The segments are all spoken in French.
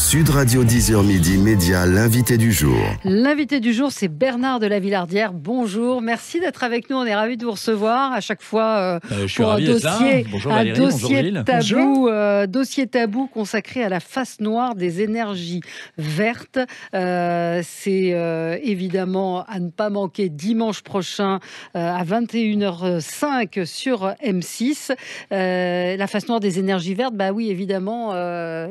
Sud Radio 10h midi, Média, l'invité du jour. L'invité du jour, c'est Bernard de la Villardière. Bonjour, merci d'être avec nous. On est ravis de vous recevoir à chaque fois pour un dossier, dossier tabou consacré à la face noire des énergies vertes. C'est évidemment à ne pas manquer dimanche prochain à 21h05 sur M6. La face noire des énergies vertes, bah oui, évidemment,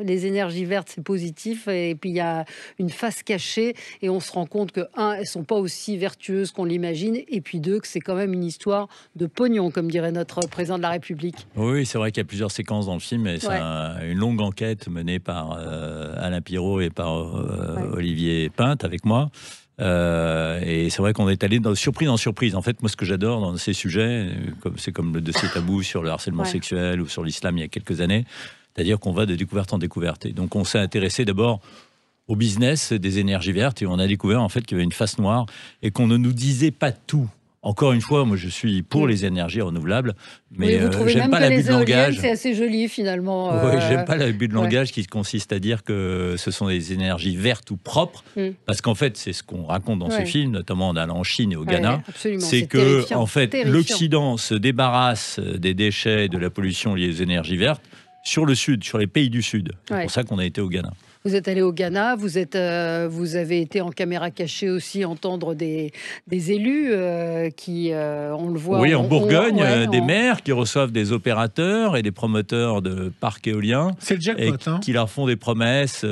les énergies vertes, c'est positif, et puis il y a une face cachée et on se rend compte que, un, elles sont pas aussi vertueuses qu'on l'imagine, et puis deux, que c'est quand même une histoire de pognon, comme dirait notre président de la République. Oui, c'est vrai qu'il y a plusieurs séquences dans le film, et c'est une longue enquête menée par Alain Pirot et par Olivier Pinte avec moi. Et c'est vrai qu'on est allé surprise en surprise. En fait, moi, ce que j'adore dans ces sujets, c'est comme le dossier tabou sur le harcèlement sexuel ou sur l'islam il y a quelques années, c'est-à-dire qu'on va de découverte en découverte. Et donc, on s'est intéressé d'abord au business des énergies vertes, et on a découvert en fait qu'il y avait une face noire et qu'on ne nous disait pas tout. Encore une fois, moi je suis pour les énergies renouvelables, mais j'aime pas l'abus de langage. C'est assez joli finalement. Oui, j'aime pas l'abus de langage qui consiste à dire que ce sont des énergies vertes ou propres, parce qu'en fait c'est ce qu'on raconte dans ce film, notamment en allant en Chine et au Ghana. C'est que en fait l'Occident se débarrasse des déchets, de la pollution liée aux énergies vertes sur le Sud, sur les pays du Sud. C'est pour ça qu'on a été au Ghana. Vous êtes allé au Ghana, vous avez été en caméra cachée aussi entendre des élus qui, on le voit... Oui, en Bourgogne, des maires qui reçoivent des opérateurs et des promoteurs de parcs éoliens. C'est le jackpot, qui leur font des promesses.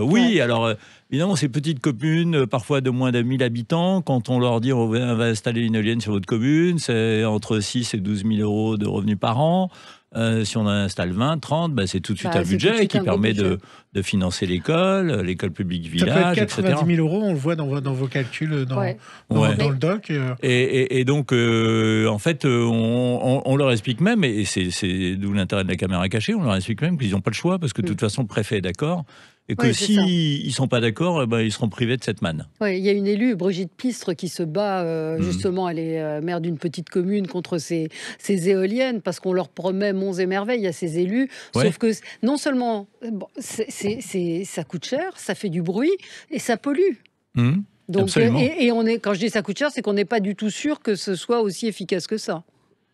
Oui, alors... Évidemment, ces petites communes, parfois de moins de 1000 habitants, quand on leur dit on va installer une éolienne sur votre commune, c'est entre 6 et 12 000 euros de revenus par an. Si on en installe 20, 30, c'est tout de suite un budget qui permet de financer l'école publique village, ça peut être 90 000 euros, on le voit dans vos calculs, dans le doc. Et donc, en fait, on leur explique même, et c'est d'où l'intérêt de la caméra cachée, on leur explique même qu'ils n'ont pas le choix, parce que de toute façon, le préfet est d'accord. Et que s'ils ne sont pas d'accord, ils seront privés de cette manne. Oui, il y a une élue, Brigitte Pistre, qui se bat, justement, elle est maire d'une petite commune, contre ces éoliennes, parce qu'on leur promet monts et merveilles à ces élus. Sauf que non seulement ça coûte cher, ça fait du bruit et ça pollue. Donc, quand je dis ça coûte cher, c'est qu'on n'est pas du tout sûr que ce soit aussi efficace que ça.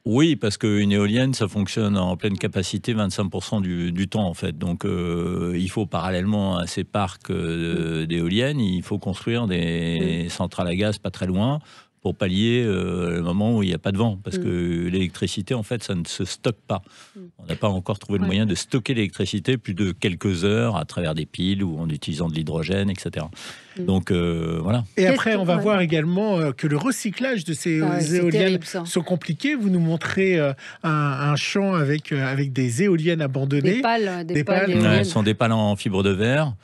Oui, parce qu'une éolienne, ça fonctionne en pleine capacité 25% du temps, en fait. Donc, il faut parallèlement à ces parcs d'éoliennes, il faut construire des centrales à gaz pas très loin pour pallier le moment où il n'y a pas de vent. Parce que l'électricité, en fait, ça ne se stocke pas. On n'a pas encore trouvé le moyen de stocker l'électricité plus de quelques heures à travers des piles ou en utilisant de l'hydrogène, etc. Donc, voilà. Et après, on va voir également que le recyclage de ces éoliennes sont compliqués. Vous nous montrez un champ avec des éoliennes abandonnées. Des pales. Ce sont des pales en fibre de verre.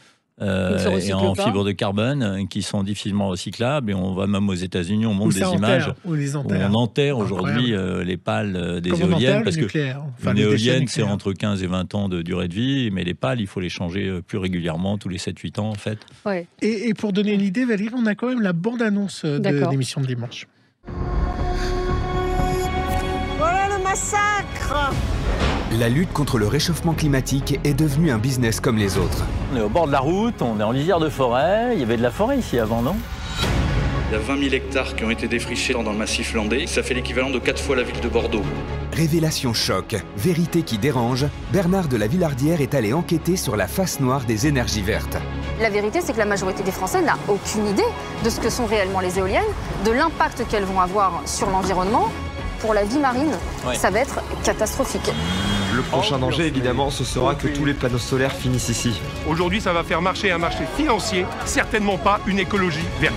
Et en fibre de carbone qui sont difficilement recyclables, et on va même aux États-Unis, on montre des images où on enterre aujourd'hui les pales des éoliennes, parce que une éolienne c'est entre 15 et 20 ans de durée de vie, mais les pales il faut les changer plus régulièrement, tous les 7-8 ans en fait. Et pour donner une idée, Valérie, on a quand même la bande-annonce de l'émission de dimanche. Voilà le massacre. La lutte contre le réchauffement climatique est devenue un business comme les autres. On est au bord de la route, on est en lisière de forêt. Il y avait de la forêt ici avant, non ? Il y a 20 000 hectares qui ont été défrichés dans le massif landais. Ça fait l'équivalent de 4 fois la ville de Bordeaux. Révélation choc, vérité qui dérange, Bernard de la Villardière est allé enquêter sur la face noire des énergies vertes. La vérité, c'est que la majorité des Français n'a aucune idée de ce que sont réellement les éoliennes, de l'impact qu'elles vont avoir sur l'environnement. Pour la vie marine, ça va être catastrophique. Le prochain danger, évidemment, ce sera que tous les panneaux solaires finissent ici. Aujourd'hui, ça va faire marcher un marché financier, certainement pas une écologie verte.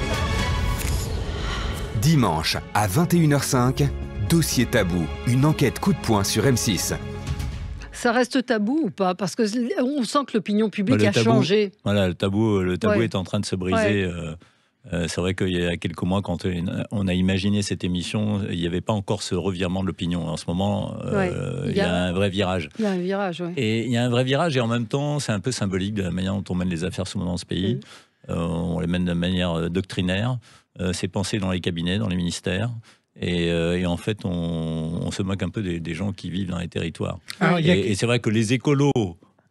Dimanche, à 21h05, dossier tabou, une enquête coup de poing sur M6. Ça reste tabou ou pas? Parce qu'on sent que l'opinion publique a changé. Voilà, le tabou est en train de se briser. C'est vrai qu'il y a quelques mois, quand on a imaginé cette émission, il n'y avait pas encore ce revirement de l'opinion. En ce moment, il y a un vrai virage. Il y a un virage, oui. Et il y a un vrai virage, et en même temps, c'est un peu symbolique de la manière dont on mène les affaires souvent dans ce pays. On les mène de manière doctrinaire. C'est pensé dans les cabinets, dans les ministères. Et en fait, on se moque un peu des gens qui vivent dans les territoires. Et c'est vrai que les écolos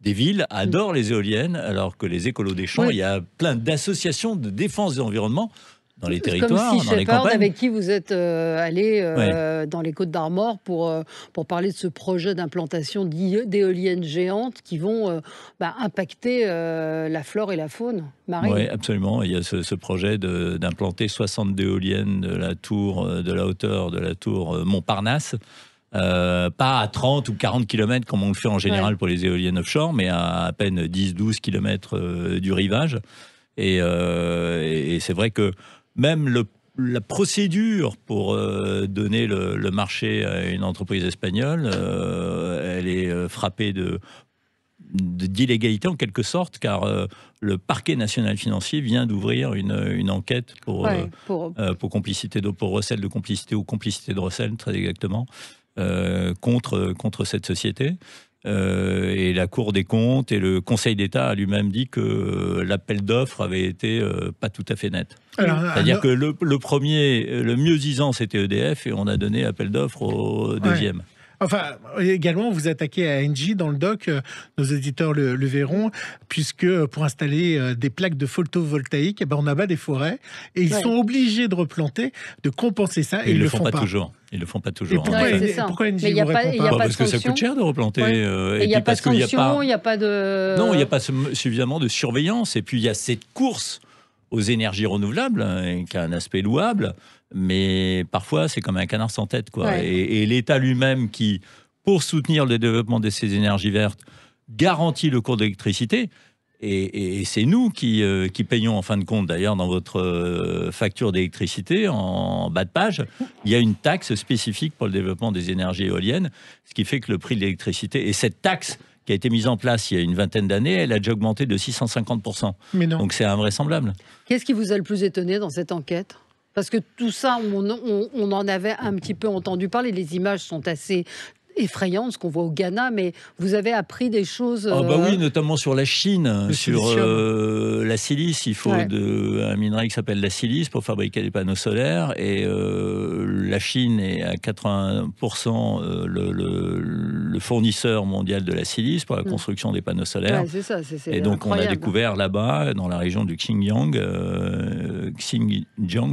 des villes adorent les éoliennes, alors que les écolos des champs, il y a plein d'associations de défense de l'environnement dans les territoires, comme Sea dans les Shepherd, campagnes. avec qui vous êtes allé dans les Côtes d'Armor pour parler de ce projet d'implantation d'éoliennes géantes qui vont impacter la flore et la faune marine. Oui, absolument. Il y a ce projet d'implanter 62 éoliennes de la hauteur de la tour Montparnasse. Pas à 30 ou 40 km comme on le fait en général pour les éoliennes offshore, mais à peine 10-12 km du rivage. Et c'est vrai que même la procédure pour donner le marché à une entreprise espagnole, elle est frappée d'illégalité en quelque sorte, car le parquet national financier vient d'ouvrir une enquête pour complicité pour recel de complicité ou complicité de recel, très exactement, contre cette société. Et la Cour des comptes et le Conseil d'État a lui-même dit que l'appel d'offres avait été pas tout à fait net. C'est-à-dire que le mieux-disant, c'était EDF, et on a donné appel d'offres au deuxième. Enfin, également, vous attaquez à Engie dans le doc, nos éditeurs le verront, puisque pour installer des plaques de photovoltaïque, on abat des forêts, et ils sont obligés de replanter, de compenser ça, et ils le font pas toujours. Ils le font pas toujours. Pourquoi Engie ne répond pas? Parce que ça coûte cher de replanter. Il n'y a pas de sanction, il n'y a pas de... Non, il n'y a pas suffisamment de surveillance. Et puis, il y a cette course aux énergies renouvelables, qui a un aspect louable, mais parfois, c'est comme un canard sans tête, quoi. Et l'État lui-même, qui, pour soutenir le développement de ces énergies vertes, garantit le cours d'électricité. Et c'est nous qui payons, en fin de compte, d'ailleurs, dans votre facture d'électricité, en bas de page, il y a une taxe spécifique pour le développement des énergies éoliennes, ce qui fait que le prix de l'électricité, et cette taxe qui a été mise en place il y a une vingtaine d'années, elle a déjà augmenté de 650%. Donc c'est invraisemblable. Qu'est-ce qui vous a le plus étonné dans cette enquête ? Parce que tout ça, on en avait un petit peu entendu parler, les images sont assez effrayante, ce qu'on voit au Ghana, mais vous avez appris des choses... Oui, notamment sur la Chine, sur la silice. Il faut un minerai qui s'appelle la silice pour fabriquer des panneaux solaires, et la Chine est à 80% le fournisseur mondial de la silice pour la construction des panneaux solaires. Ouais, c'est ça, et donc incroyable. On a découvert là-bas, dans la région du Xinjiang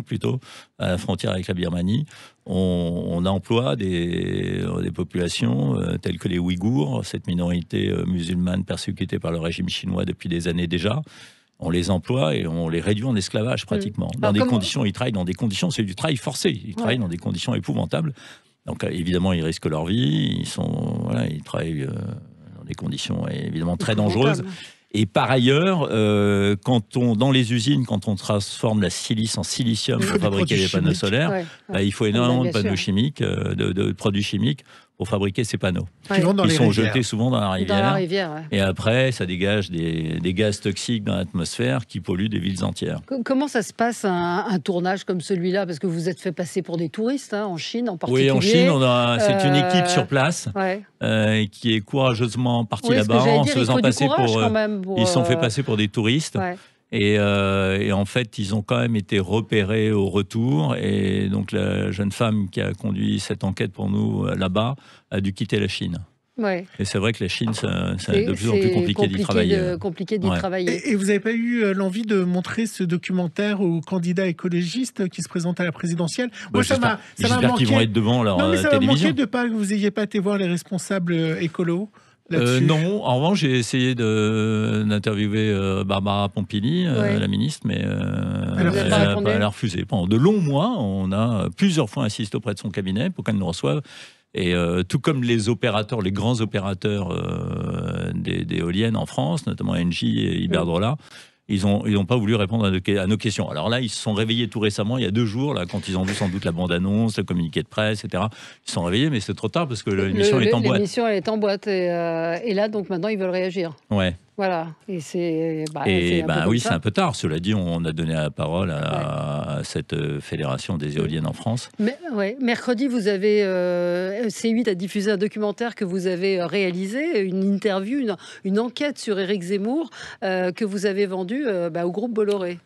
plutôt, à la frontière avec la Birmanie, on emploie des populations telles que les Ouïghours, cette minorité musulmane persécutée par le régime chinois depuis des années déjà. On les emploie et on les réduit en esclavage pratiquement. Dans des conditions, ils travaillent dans des conditions, c'est du travail forcé. Ils travaillent dans des conditions épouvantables. Donc évidemment, ils risquent leur vie. Ils travaillent dans des conditions évidemment très dangereuses. Et par ailleurs, dans les usines, quand on transforme la silice en silicium pour fabriquer des panneaux solaires, il faut énormément de panneaux chimiques, de produits chimiques pour fabriquer ces panneaux. Ils sont jetés souvent dans la rivière. Et après, ça dégage des gaz toxiques dans l'atmosphère qui polluent des villes entières. Comment ça se passe un tournage comme celui-là? Parce que vous êtes fait passer pour des touristes, en Chine en particulier. Oui, en Chine, c'est une équipe sur place qui est courageusement partie là-bas en se faisant passer ils se sont fait passer pour des touristes. Et en fait, ils ont quand même été repérés au retour. Et donc, la jeune femme qui a conduit cette enquête pour nous là-bas a dû quitter la Chine. Et c'est vrai que la Chine, c'est de plus en plus compliqué d'y travailler. Et vous n'avez pas eu l'envie de montrer ce documentaire aux candidats écologistes qui se présentent à la présidentielle? J'espère qu'ils vont être devant leur télévision. Ça m'a manqué que vous n'ayez pas été voir les responsables écolos. Non, en revanche, j'ai essayé d'interviewer Barbara Pompili, la ministre, mais elle a refusé. Pendant de longs mois, on a plusieurs fois insisté auprès de son cabinet pour qu'elle nous reçoive. Et tout comme les grands opérateurs d'éoliennes en France, notamment Engie et Iberdrola, ils n'ont pas voulu répondre à nos questions. Alors là, ils se sont réveillés tout récemment, il y a 2 jours, là, quand ils ont vu sans doute la bande-annonce, le communiqué de presse, etc. Ils se sont réveillés, mais c'est trop tard parce que l'émission est en boîte. L'émission est en boîte. Et là, donc maintenant, ils veulent réagir. Ouais. Voilà. Et c'est un peu tard. Cela dit, on a donné la parole à cette fédération des éoliennes en France. Mercredi, vous avez C8 a diffusé un documentaire que vous avez réalisé, une interview, une enquête sur Éric Zemmour que vous avez vendue au groupe Bolloré.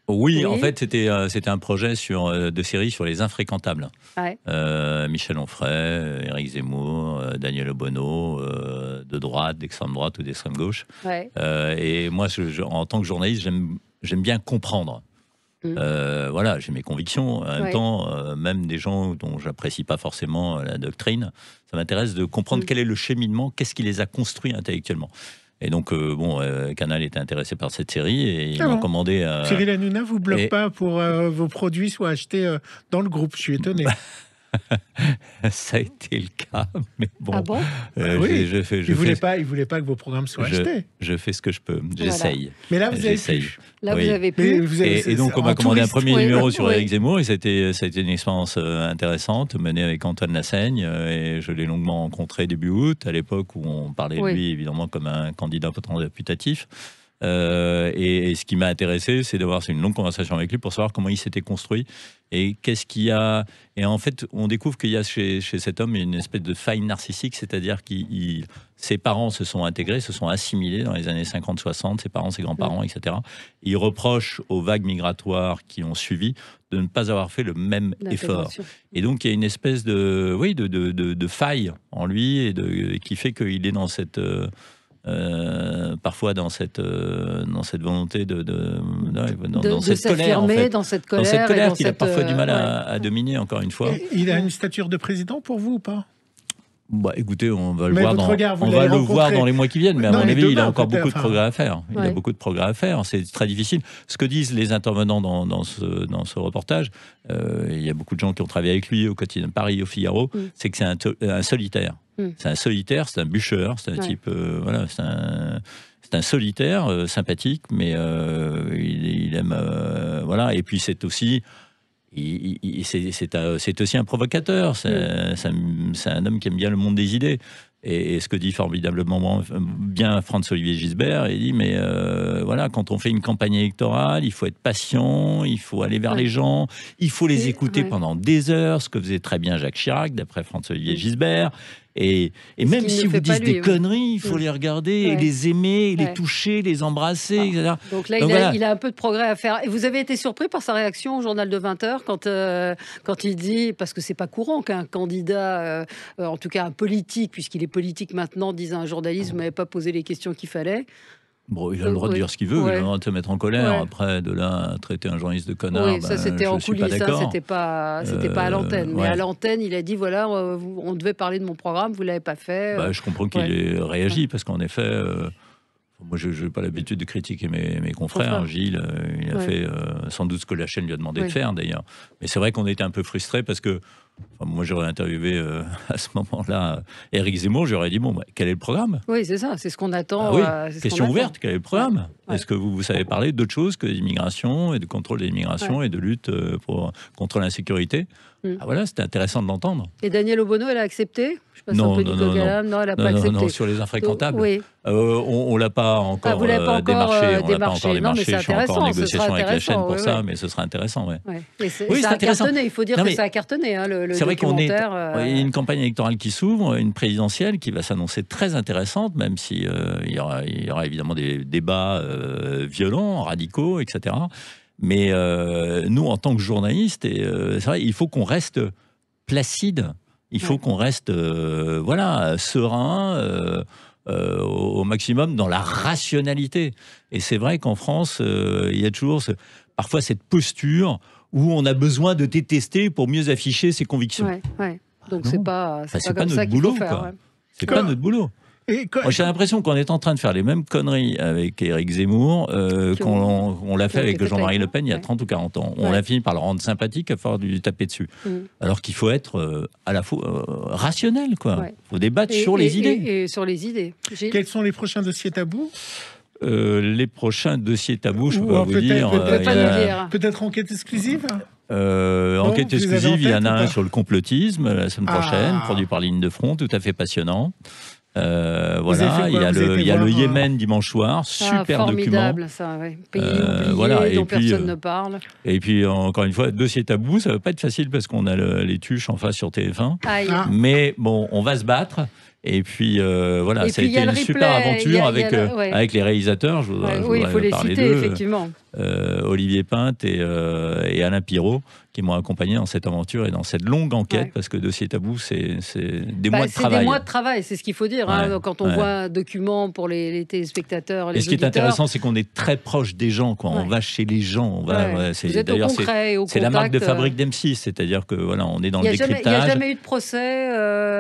Oui, en fait, c'était un projet de série sur les infréquentables. Ouais. Michel Onfray, Éric Zemmour, Daniel Obono, de droite, d'extrême droite ou d'extrême gauche. Ouais. Et moi, en tant que journaliste, j'aime bien comprendre. Voilà, j'ai mes convictions. En même temps, même des gens dont j'apprécie pas forcément la doctrine, ça m'intéresse de comprendre quel est le cheminement, qu'est-ce qui les a construits intellectuellement. Et donc, Canal était intéressé par cette série et ils m'ont commandé... Cyril Hanouna vous bloque pas pour vos produits soient achetés dans le groupe, je suis étonné. Ça a été le cas, mais bon. Ah bon oui. Il voulait pas que vos programmes soient achetés. Je fais ce que je peux, j'essaye. Mais là, vous avez pu. Là, vous avez pu. Et donc, on m'a commandé un premier numéro sur Éric Zemmour, et ça a été une expérience intéressante, menée avec Antoine Lassaigne, et je l'ai longuement rencontré début août, à l'époque où on parlait de lui, évidemment, comme un candidat potentiel putatif. Et ce qui m'a intéressé, c'est d'avoir une longue conversation avec lui pour savoir comment il s'était construit et qu'est-ce qu'il y a. Et en fait, on découvre qu'il y a chez cet homme une espèce de faille narcissique, c'est-à-dire que ses parents se sont intégrés, se sont assimilés dans les années 50-60, ses parents, ses grands-parents, etc. Il reproche aux vagues migratoires qui ont suivi de ne pas avoir fait le même effort. Et donc, il y a une espèce de faille en lui et qui fait qu'il est dans cette... parfois dans cette volonté dans cette colère, en fait. dans cette colère qu'il a parfois du mal à dominer, encore une fois. Il a une stature de président pour vous ou pas? Bah, écoutez, on va le voir dans les mois qui viennent, mais à mon avis, il a encore beaucoup de progrès à faire. Il a beaucoup de progrès à faire. C'est très difficile. Ce que disent les intervenants dans ce reportage, il y a beaucoup de gens qui ont travaillé avec lui au quotidien de Paris, au Figaro, c'est que c'est un solitaire. C'est un solitaire, c'est un bûcheur, c'est un type, c'est un solitaire sympathique, mais il aime, voilà. Et puis c'est aussi, c'est aussi un provocateur. C'est un homme qui aime bien le monde des idées. Et ce que dit formidablement bien Franz-Olivier Gisbert, il dit mais voilà, quand on fait une campagne électorale, il faut être patient, il faut aller vers les gens, il faut les écouter pendant des heures, ce que faisait très bien Jacques Chirac, d'après Franz-Olivier Gisbert. Et même si vous dites des conneries, il faut les regarder, et les aimer, les toucher, les embrasser, etc. Donc là, il a un peu de progrès à faire. Et vous avez été surpris par sa réaction au journal de 20h quand il dit, parce que c'est pas courant qu'un candidat, en tout cas un politique, puisqu'il est politique maintenant, dise à un journaliste, vous m'avez pas posé les questions qu'il fallait. Bon, il a le droit de dire ce qu'il veut, il a le droit de se mettre en colère. Après, de là à traiter un journaliste de connard, oui, ça c'était en coulisses, c'était pas à l'antenne. Mais à l'antenne, il a dit voilà, on devait parler de mon programme, vous l'avez pas fait. Je comprends qu'il ait réagi, parce qu'en effet, moi je n'ai pas l'habitude de critiquer mes confrères. Gilles, il a fait sans doute ce que la chaîne lui a demandé de faire d'ailleurs. Mais c'est vrai qu'on était un peu frustrés parce que moi, j'aurais interviewé à ce moment-là Éric Zemmour, j'aurais dit, quel est le programme? Oui, c'est ça, c'est ce qu'on attend. Question ouverte, quel est le programme? Est-ce que vous savez parler d'autre chose que d'immigration et de contrôle de l'immigration et de lutte contre l'insécurité? Voilà, c'était intéressant de l'entendre. Et Daniel Obono, elle a accepté? Non, elle n'a pas accepté. Non, sur les infréquentables. On ne l'a pas encore démarché. Non, mais c'est je suis encore en intéressant. négociation avec la chaîne pour ça, mais ce sera intéressant. Ça a cartonné, il faut dire que ça a cartonné. C'est vrai qu'il y a une campagne électorale qui s'ouvre, une présidentielle qui va s'annoncer très intéressante, même si il y aura évidemment des débats violents, radicaux, etc. Mais nous, en tant que journalistes, c'est vrai, il faut qu'on reste placide, il faut qu'on reste serein, au maximum dans la rationalité. Et c'est vrai qu'en France, il y a toujours parfois cette posture où on a besoin de détester pour mieux afficher ses convictions. Donc c'est pas comme ça notre boulot, qu'il faut faire. C'est pas notre boulot. Moi, j'ai l'impression qu'on est en train de faire les mêmes conneries avec Éric Zemmour qu'on l'a fait avec Jean-Marie Le Pen il y a 30 ou 40 ans. On a fini par le rendre sympathique à force de lui taper dessus. Alors qu'il faut être à la fois rationnel, quoi. Il faut débattre sur les idées. Et sur les idées. Quels sont les prochains dossiers tabous? Les prochains dossiers tabous, je peux pas vous dire. Peut-être enquête exclusive? Enquête exclusive, il y en a un sur le complotisme la semaine prochaine, produit par Ligne de Front, tout à fait passionnant. Voilà, il y a le Yémen dimanche soir, super formidable, document. Ça, Pays oublié, dont personne ne parle. Et puis, encore une fois, dossier tabou, ça va pas être facile parce qu'on a les tuches en face sur TF1. Mais bon, on va se battre. Et puis voilà, Et ça a puis, il y été a une le super replay, aventure ouais. avec les réalisateurs. Je voudrais oui, il faut les parler citer, d'eux. effectivement. Olivier Pinte et Alain Pirot, qui m'ont accompagné dans cette aventure et dans cette longue enquête, parce que Dossier Tabou, c'est des mois de travail. C'est des mois de travail, c'est ce qu'il faut dire. Hein, quand on voit un document pour les téléspectateurs, les et ce qui auditeurs. est intéressant, c'est qu'on est très proche des gens. Quoi. On va chez les gens. Vous êtes au concret, au contact. C'est la marque de fabrique d'M6, c'est-à-dire que voilà, on est dans le décryptage. Il n'y a jamais eu de procès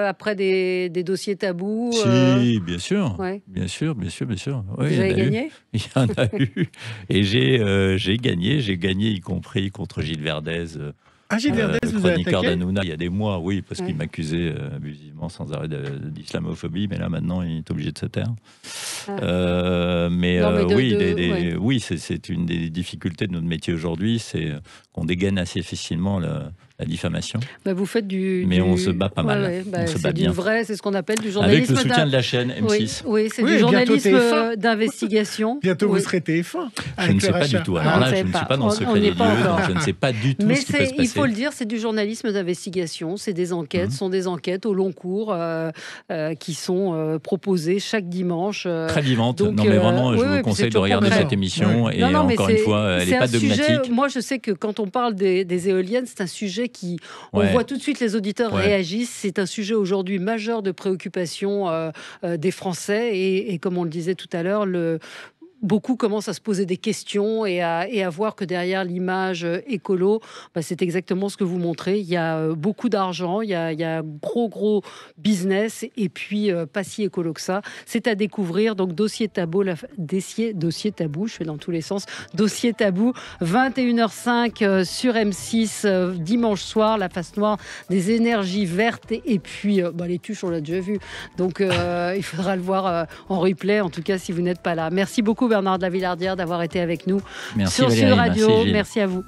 après des dossiers tabous. Si, bien sûr, bien sûr. Oui, vous avez gagné? Il y en a eu. Et j'ai gagné, y compris contre Gilles Verdez. Gilles Verdez, le chroniqueur d'Hanouna, il y a des mois, oui, parce qu'il m'accusait abusivement sans arrêt d'islamophobie, mais là maintenant il est obligé de se taire. Oui, c'est une des difficultés de notre métier aujourd'hui, c'est qu'on dégaine assez facilement la diffamation. Vous faites mais on se bat pas mal. On se bat bien. C'est ce qu'on appelle du journalisme. Avec le soutien de la chaîne M6. Oui, c'est du journalisme d'investigation. Bientôt vous serez TF1. Je ne sais pas du tout. Alors là, je ne suis pas dans ce secret des lieux, je ne sais pas du tout ce qui peut se passer. Il faut le dire, c'est du journalisme d'investigation, c'est des enquêtes, sont des enquêtes au long cours qui sont proposées chaque dimanche. Très vivantes. Non, mais vraiment, je vous conseille de regarder cette émission. Et encore une fois, elle n'est pas dogmatique. Moi, je sais que quand on parle des éoliennes, c'est un sujet on voit tout de suite les auditeurs réagissent. C'est un sujet aujourd'hui majeur de préoccupation des Français et comme on le disait tout à l'heure, beaucoup commencent à se poser des questions et à voir que derrière l'image écolo, c'est exactement ce que vous montrez. Il y a beaucoup d'argent, il y a gros business et puis pas si écolo que ça. C'est à découvrir. Donc Dossier Tabou, Dossier Tabou, je fais dans tous les sens. Dossier Tabou, 21h05 sur M6 dimanche soir, la face noire des énergies vertes et puis les tuches on l'a déjà vu. Donc il faudra le voir en replay en tout cas si vous n'êtes pas là. Merci beaucoup Bernard de la Villardière d'avoir été avec nous sur Sud Radio. Merci à vous.